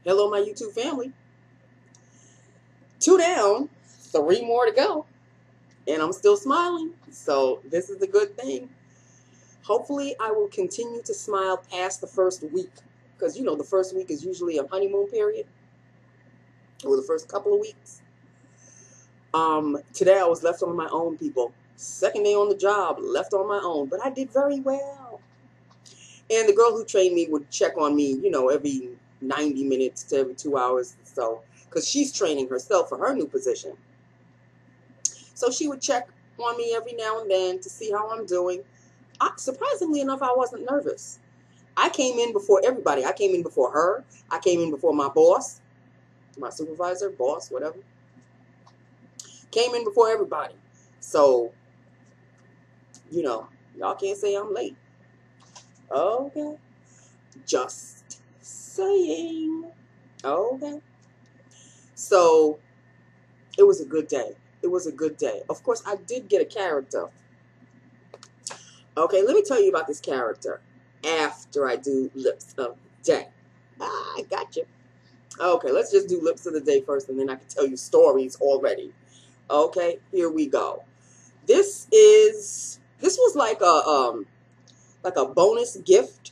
Hello, my YouTube family. 2 down, 3 more to go. And I'm still smiling. So this is a good thing. Hopefully, I will continue to smile past the first week. Because, the first week is usually a honeymoon period. Or the first couple of weeks. Today, I was left on my own, people. Second day on the job, left on my own. But I did very well. And the girl who trained me would check on me, every 90 minutes to every 2 hours or so. Because she's training herself for her new position. So she would check on me every now and then to see how I'm doing. Surprisingly enough, I wasn't nervous. I came in before everybody. I came in before her. I came in before my boss, my supervisor, boss, whatever. Came in before everybody. So, y'all can't say I'm late. Okay. Just saying. Okay. So, it was a good day. It was a good day. Of course, I did get a character. Okay, let me tell you about this character after I do lips of the day. I got you. Okay, let's just do lips of the day first, and then I can tell you stories already. Okay, here we go. This was like a bonus gift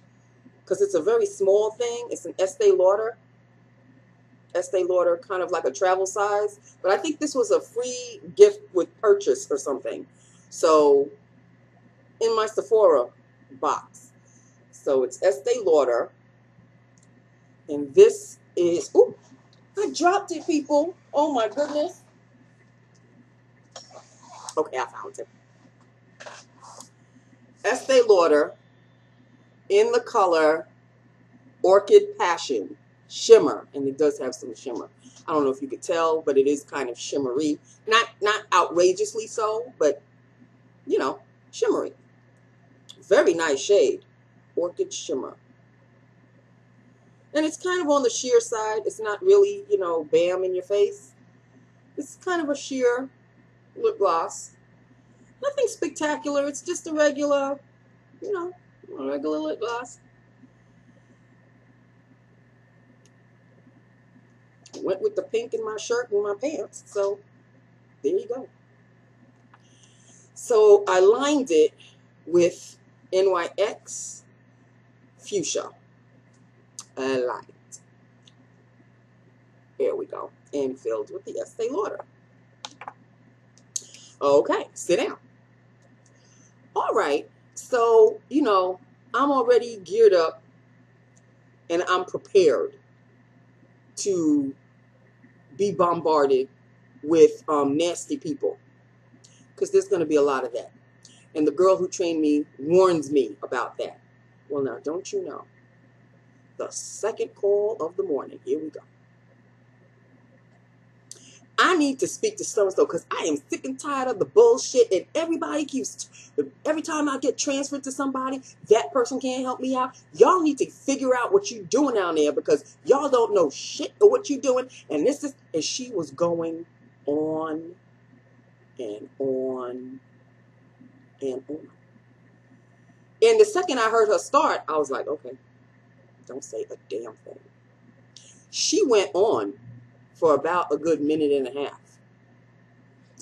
because it's a very small thing. It's an Estee Lauder. Estee Lauder, kind of like a travel size. But I think this was a free gift with purchase or something. So, in my Sephora box. So, it's Estee Lauder. And this is... Ooh, I dropped it, people. Oh, my goodness. Okay, I found it. Estee Lauder in the color Orchid Passion. Shimmer, and it does have some shimmer. I don't know if you could tell, but it is kind of shimmery. Not outrageously so, but shimmery. Very nice shade. Orchid Shimmer. And it's kind of on the sheer side. It's not really, bam in your face. It's kind of a sheer lip gloss. Nothing spectacular. It's just a regular, regular lip gloss. Went with the pink in my shirt and my pants, so there you go. So I lined it with NYX Fuchsia Light. There we go. And filled with the Estee Lauder. Okay, sit down. All right, so, I'm already geared up and I'm prepared to be bombarded with nasty people, because there's going to be a lot of that. And the girl who trained me warns me about that. Well, now, don't you know? The second call of the morning. Here we go. I need to speak to so-and-so because I am sick and tired of the bullshit, and everybody every time I get transferred to somebody, that person can't help me out. Y'all need to figure out what you're doing down there, because y'all don't know shit of what you're doing. And and she was going on and on and on. And the second I heard her start, I was like, okay, don't say a damn thing. She went on for about a good minute and a half.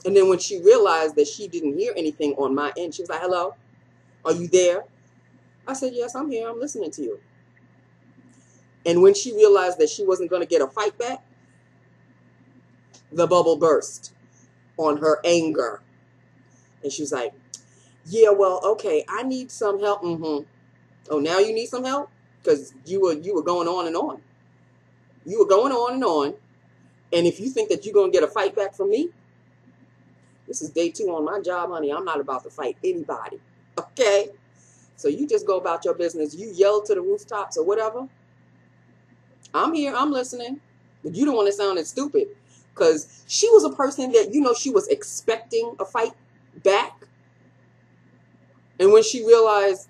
And then when she realized that she didn't hear anything on my end, she was like, hello, are you there? I said, yes, I'm here. I'm listening to you. And when she realized that she wasn't going to get a fight back, the bubble burst on her anger. And she was like, yeah, well, okay, I need some help. Oh, now you need some help? Because you were going on and on. You were going on and on. And if you think that you're going to get a fight back from me, this is day 2 on my job, honey. I'm not about to fight anybody. Okay? So you just go about your business. You yell to the rooftops or whatever. I'm here. I'm listening. But you don't want to sound as stupid. Because she was a person that, she was expecting a fight back. And when she realized,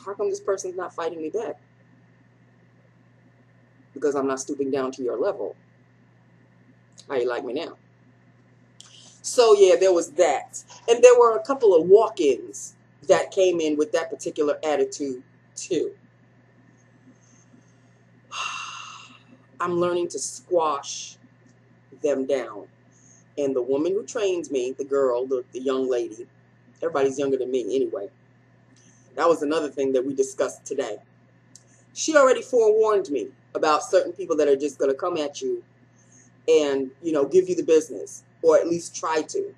how come this person's not fighting me back? Because I'm not stooping down to your level. How you like me now? So, yeah, there was that. And there were a couple of walk-ins that came in with that particular attitude, too. I'm learning to squash them down. And the woman who trains me, the girl, the young lady, everybody's younger than me anyway. That was another thing that we discussed today. She already forewarned me about certain people that are just going to come at you and, you know, give you the business, or at least try to.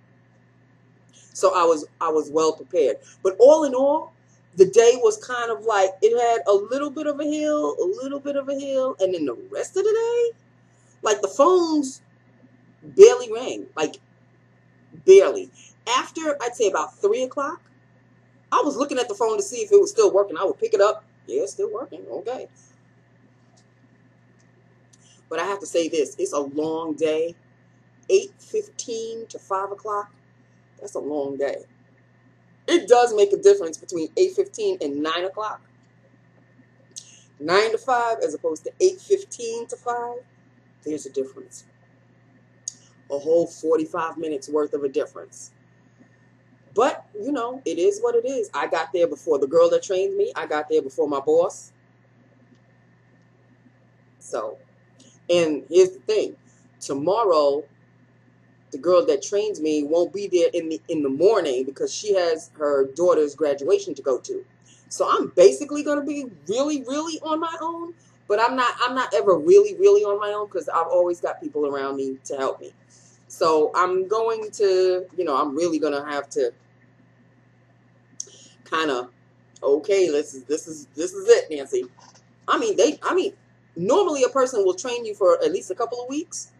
So I was well prepared. But all in all, the day was kind of like, it had a little bit of a hill, and then the rest of the day, like the phones barely rang, like barely. After, I'd say about 3 o'clock, I was looking at the phone to see if it was still working. I would pick it up. Yeah, it's still working. Okay. But I have to say this. It's a long day. 8:15 to 5 o'clock. That's a long day. It does make a difference between 8:15 and 9 o'clock. 9 to 5 as opposed to 8:15 to 5. There's a difference. A whole 45 minutes worth of a difference. But, you know, it is what it is. I got there before the girl that trained me. I got there before my boss. So, and here's the thing. Tomorrow, the girl that trains me won't be there in the morning because she has her daughter's graduation to go to. So I'm basically going to be really, really on my own. But I'm not ever really, really on my own because I've always got people around me to help me. So I'm going to, you know, I'm really going to have to kind of, okay, this is it, Nancy. I mean, normally a person will train you for at least a couple of weeks.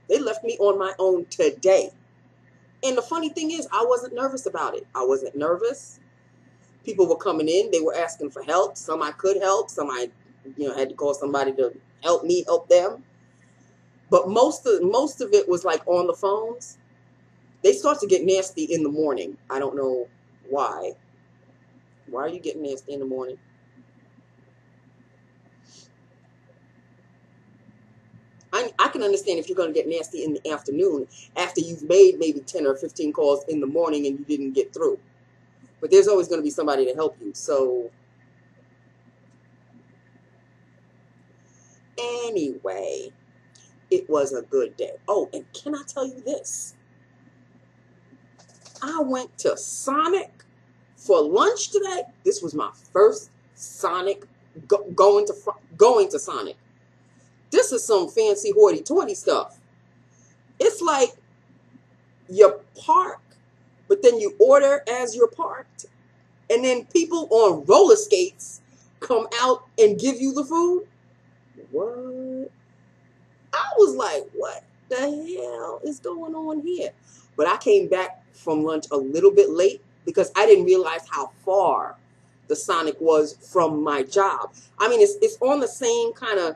They left me on my own today. And the funny thing is, I wasn't nervous about it. I wasn't nervous. People were coming in. They were asking for help. Some I could help. Some I, you know, had to call somebody to help me help them. But most of it was like on the phones. They start to get nasty in the morning. I don't know why. Why are you getting nasty in the morning? I can understand if you're going to get nasty in the afternoon after you've made maybe 10 or 15 calls in the morning and you didn't get through. But there's always going to be somebody to help you. So anyway, it was a good day. Oh, and can I tell you this? I went to Sonic for lunch today. This was my first Sonic, going to Sonic. This is some fancy hoity-toity stuff. It's like you park, but then you order as you're parked. And then people on roller skates come out and give you the food. What? I was like, what the hell is going on here? But I came back from lunch a little bit late because I didn't realize how far the Sonic was from my job. I mean, it's on the same kind of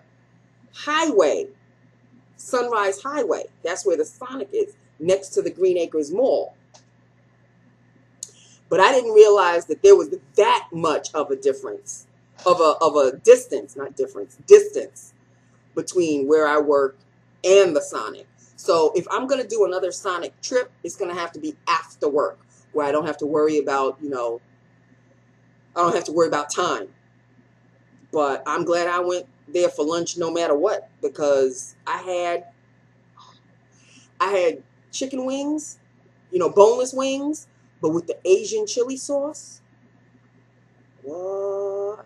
highway, Sunrise Highway. That's where the Sonic is, next to the Green Acres Mall. But I didn't realize that there was that much of a difference, of a distance, not difference, distance between where I work and the Sonic. So if I'm going to do another Sonic trip, it's going to have to be after work, where I don't have to worry about, you know, I don't have to worry about time. But I'm glad I went there for lunch no matter what, because I had chicken wings, you know, boneless wings, but with the Asian chili sauce. What?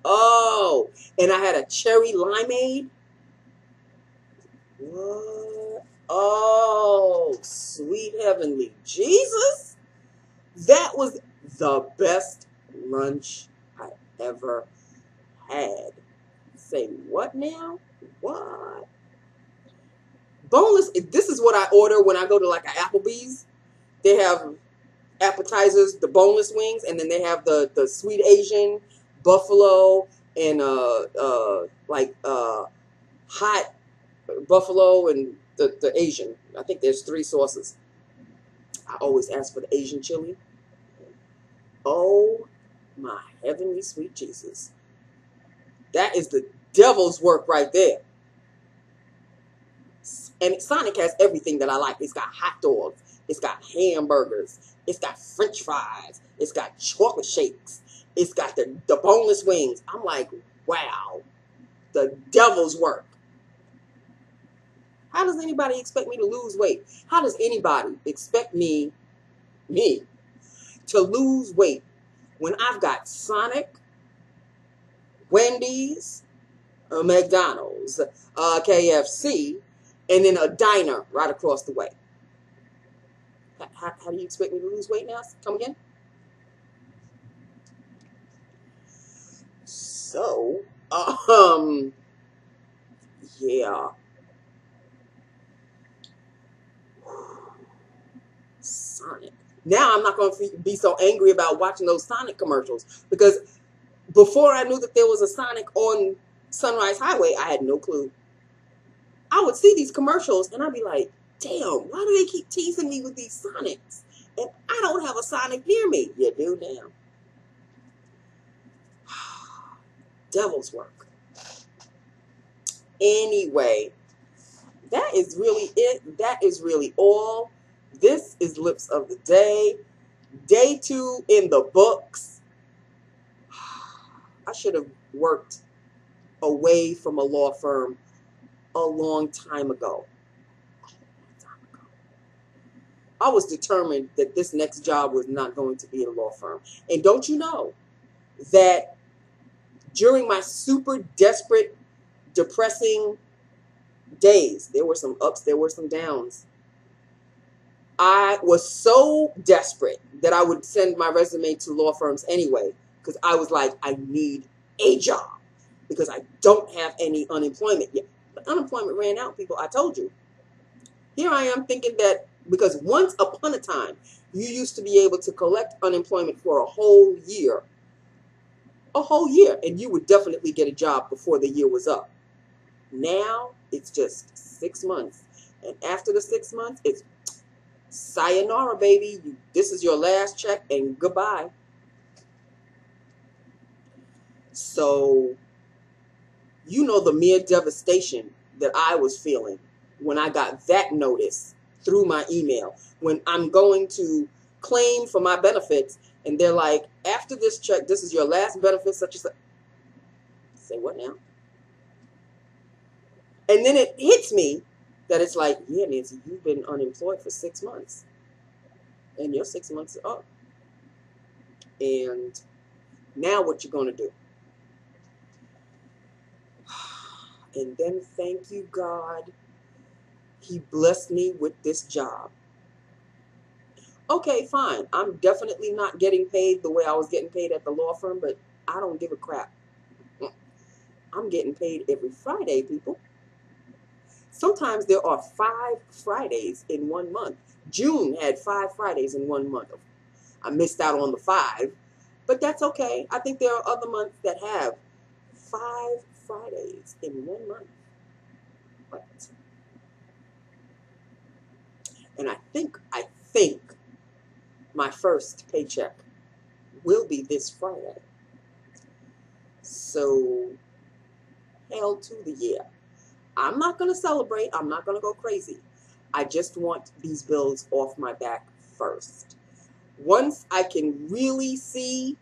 Oh, and I had a cherry limeade. What? Oh, sweet heavenly Jesus. That was the best lunch I ever had. Say what now? What? Boneless, this is what I order when I go to like an Applebee's. They have appetizers, the boneless wings, and then they have the sweet Asian, buffalo, and hot buffalo and the Asian. I think there's 3 sauces. I always ask for the Asian chili. Oh my heavenly sweet Jesus. That is the devil's work right there. And Sonic has everything that I like. It's got hot dogs. It's got hamburgers. It's got French fries. It's got chocolate shakes. It's got the boneless wings. I'm like, wow. the devil's work. How does anybody expect me to lose weight? How does anybody expect me to lose weight when I've got Sonic, Wendy's, McDonald's, KFC, and then a diner right across the way? How do you expect me to lose weight now? Come again? So, yeah. Sonic. Now I'm not going to be so angry about watching those Sonic commercials, because before I knew that there was a Sonic on Sunrise Highway, I had no clue. I would see these commercials and I'd be like, damn, why do they keep teasing me with these Sonics? And I don't have a Sonic near me. You do now. Devil's work. Anyway, that is really it. That is really all. This is Lips of the Day. Day 2 in the books. I should have worked away from a law firm a long time ago. I was determined that this next job was not going to be at a law firm. And don't you know that during my super desperate, depressing days, there were some ups, there were some downs. I was so desperate that I would send my resume to law firms anyway, because I was like, I need a job because I don't have any unemployment yet. But unemployment ran out, people. I told you. Here I am thinking that because once upon a time, you used to be able to collect unemployment for a whole year. A whole year. And you would definitely get a job before the year was up. Now, it's just 6 months. And after the 6 months, it's sayonara, baby. This is your last check and goodbye. So, you know the mere devastation that I was feeling when I got that notice through my email. When I'm going to claim for my benefits, and they're like, after this check, this is your last benefit, such as such. Say what now? And then it hits me that it's like, yeah, Nancy, you've been unemployed for 6 months. And your 6 months are up. And now what you going to do? And then thank you, God. He blessed me with this job. Okay, fine. I'm definitely not getting paid the way I was getting paid at the law firm, but I don't give a crap. I'm getting paid every Friday, people. Sometimes there are 5 Fridays in 1 month. June had 5 Fridays in 1 month. I missed out on the 5, but that's okay. I think there are other months that have 5 Fridays in 1 month. What? And I think my first paycheck will be this Friday. So, hell to the yeah. I'm not going to celebrate. I'm not going to go crazy. I just want these bills off my back first. Once I can really see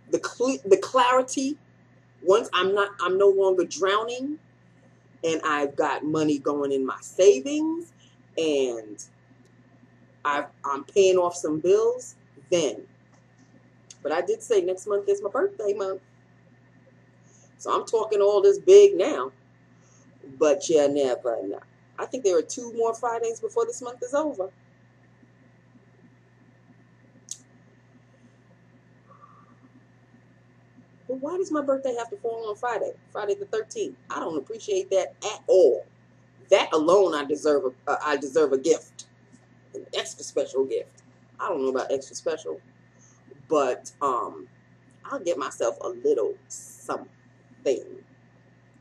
the clarity, once I'm no longer drowning, and I've got money going in my savings, and I'm paying off some bills, then. But I did say next month is my birthday month. So I'm talking all this big now. But you never know. I think there are 2 more Fridays before this month is over. But why does my birthday have to fall on Friday? Friday the 13th. I don't appreciate that at all. That alone, I deserve a gift. An extra special gift. I don't know about extra special. But I'll get myself a little something.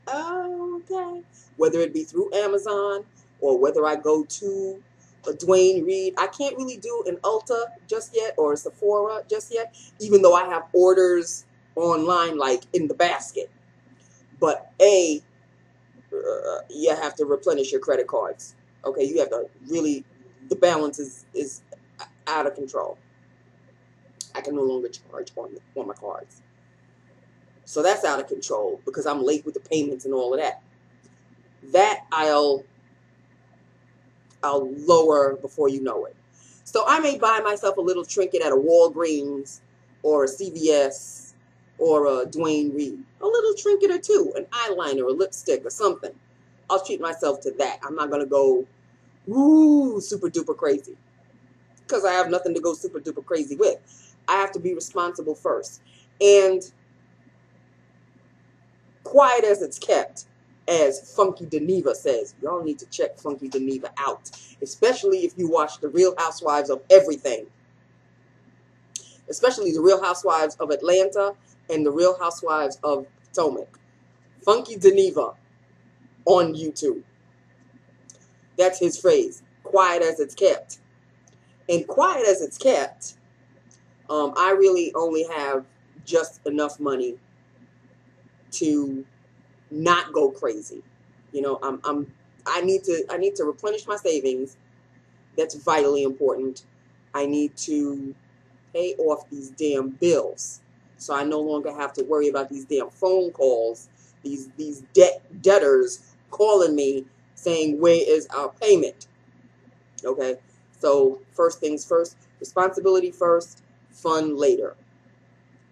Okay. Whether it be through Amazon or whether I go to a Dwayne Reed. I can't really do an Ulta just yet or a Sephora just yet, even though I have orders online like in the basket. But you have to replenish your credit cards. Okay, you have to really, the balance is out of control. I can no longer charge on my cards. So that's out of control because I'm late with the payments and all of that. That I'll lower before you know it. So I may buy myself a little trinket at a Walgreens or a CVS or a Dwayne Reed. A little trinket or two, an eyeliner, a lipstick or something. I'll treat myself to that. I'm not going to go, woo, super duper crazy. Because I have nothing to go super duper crazy with. I have to be responsible first. And quiet as it's kept, as Funky Deneva says, y'all need to check Funky Deneva out, especially if you watch The Real Housewives of everything, especially The Real Housewives of Atlanta and The Real Housewives of Potomac. Funky Deneva on YouTube. That's his phrase, quiet as it's kept. And quiet as it's kept, I really only have just enough money to not go crazy. You know, I need to replenish my savings. That's vitally important. I need to pay off these damn bills, so I no longer have to worry about these damn phone calls, these debtors calling me saying, where is our payment? Okay, so first things first, responsibility first, fun later.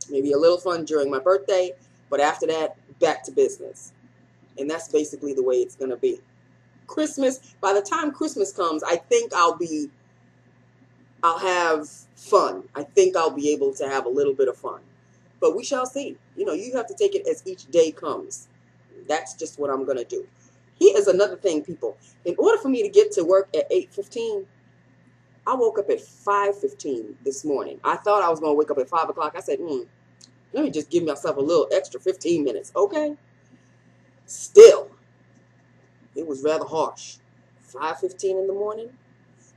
Maybe a little fun during my birthday, but after that, back to business. And that's basically the way it's going to be. Christmas, by the time Christmas comes, I think I'll have fun. I think I'll be able to have a little bit of fun. But we shall see. You know, you have to take it as each day comes. That's just what I'm going to do. Here is another thing, people. In order for me to get to work at 8:15, I woke up at 5:15 this morning. I thought I was going to wake up at 5 o'clock. I said, let me just give myself a little extra 15 minutes, okay? Still, it was rather harsh. 5:15 in the morning.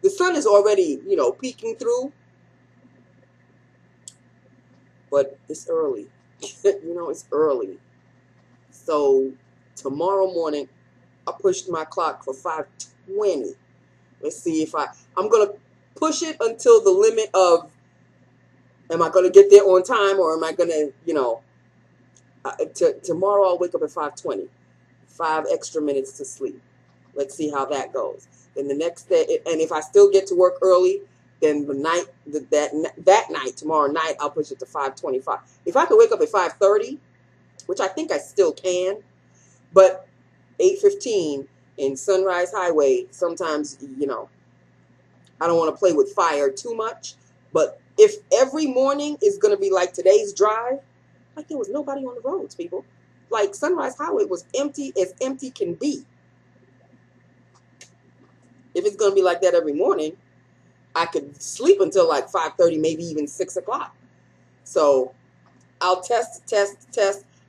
The sun is already, you know, peeking through. But it's early. You know, it's early. So tomorrow morning, I pushed my clock for 5:20. Let's see if I'm going to push it until the limit of, am I going to get there on time, or am I going to, you know, tomorrow I'll wake up at 5:20. 5 extra minutes to sleep. Let's see how that goes. Then the next day, and if I still get to work early, then the night, that night, tomorrow night, I'll push it to 5:25. If I can wake up at 5:30, which I think I still can, but 8:15 in Sunrise Highway, sometimes, you know, I don't want to play with fire too much. But if every morning is going to be like today's drive, like there was nobody on the roads, people. Like Sunrise Highway was empty as empty can be. If it's going to be like that every morning, I could sleep until like 5:30, maybe even 6 o'clock. So I'll test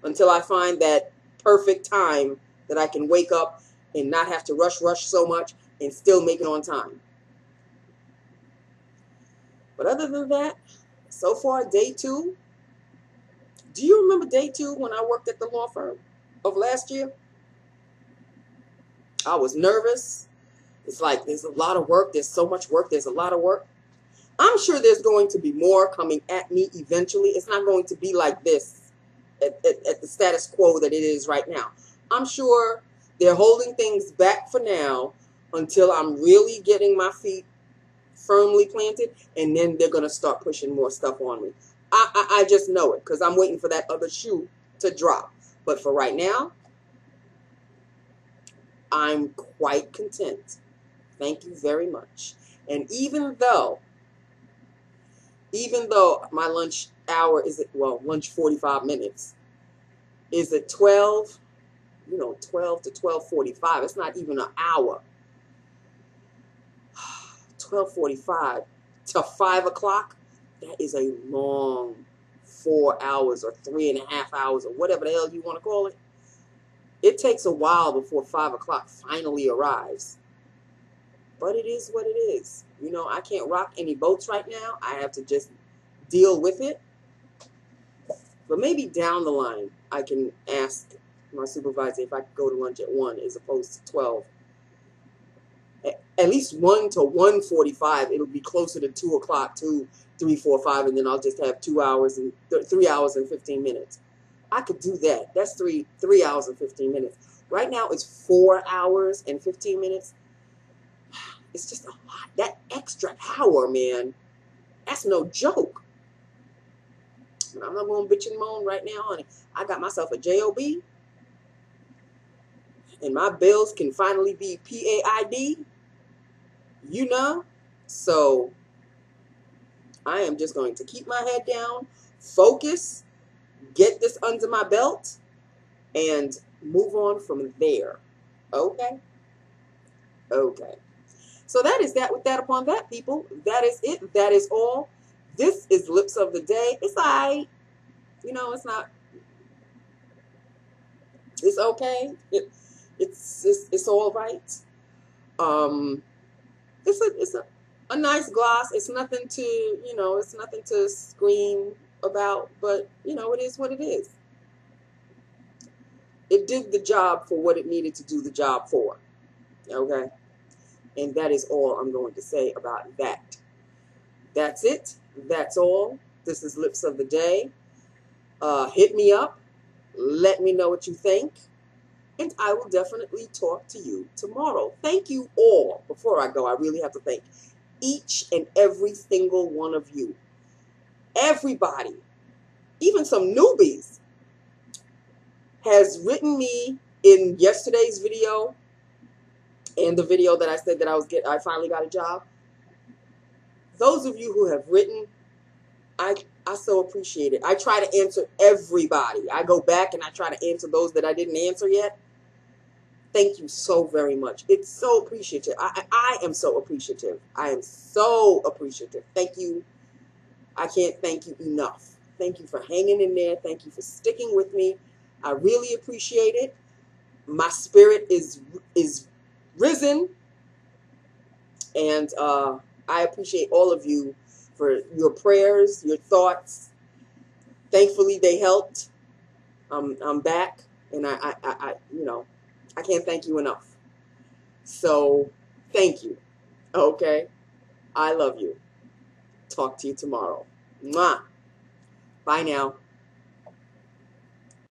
until I find that perfect time that I can wake up and not have to rush so much and still make it on time. But other than that, so far, day 2. Do you remember day 2 when I worked at the law firm of last year? I was nervous. It's like there's a lot of work. There's so much work. There's a lot of work. I'm sure there's going to be more coming at me eventually. It's not going to be like this at the status quo that it is right now. I'm sure they're holding things back for now until I'm really getting my feet firmly planted, and then they're going to start pushing more stuff on me. I just know it because I'm waiting for that other shoe to drop. But for right now, I'm quite content. Thank you very much. And even though my lunch hour is at, well, lunch 45 minutes is at 12, you know, 12 to 12:45. It's not even an hour. 12:45 to 5 o'clock. That is a long 4 hours or 3.5 hours or whatever the hell you want to call it. It takes a while before 5 o'clock finally arrives. But it is what it is. You know, I can't rock any boats right now. I have to just deal with it. But maybe down the line, I can ask my supervisor if I could go to lunch at 1 as opposed to 12. At least 1 to 1:45. It'll be closer to 2 o'clock, 2, 3, 4, 5, and then I'll just have 2 hours and 3 hours and 15 minutes. I could do that. That's 3 hours and 15 minutes. Right now it's 4 hours and 15 minutes. It's just a lot. That extra hour, man, that's no joke. But I'm not going to bitch and moan right now, honey. I got myself a job, and my bills can finally be PAID, you know? So I am just going to keep my head down, focus, get this under my belt, and move on from there. Okay? Okay. So that is that with that upon that, people. That is it. That is all. This is Lips of the Day. It's all right. You know, it's not. It's okay. It's all right. It's a nice gloss. It's nothing to, you know, it's nothing to scream about, but you know, it is what it is. It did the job for what it needed to do the job for. Okay? And that is all I'm going to say about that. That's it. That's all. This is Lips of the Day. Hit me up. Let me know what you think. And I will definitely talk to you tomorrow. Thank you all. Before I go, I really have to thank each and every single one of you. Everybody, even some newbies, has written me in yesterday's video and the video that I said that I finally got a job. Those of you who have written, I so appreciate it. I try to answer everybody. I go back and I try to answer those that I didn't answer yet. Thank you so very much. It's so appreciative. I am so appreciative. I am so appreciative. Thank you. I can't thank you enough. Thank you for hanging in there. Thank you for sticking with me. I really appreciate it. My spirit is risen, and I appreciate all of you for your prayers, your thoughts. Thankfully, they helped. I'm back, and I you know, I can't thank you enough. So, thank you. Okay? I love you. Talk to you tomorrow. Mwah. Bye now.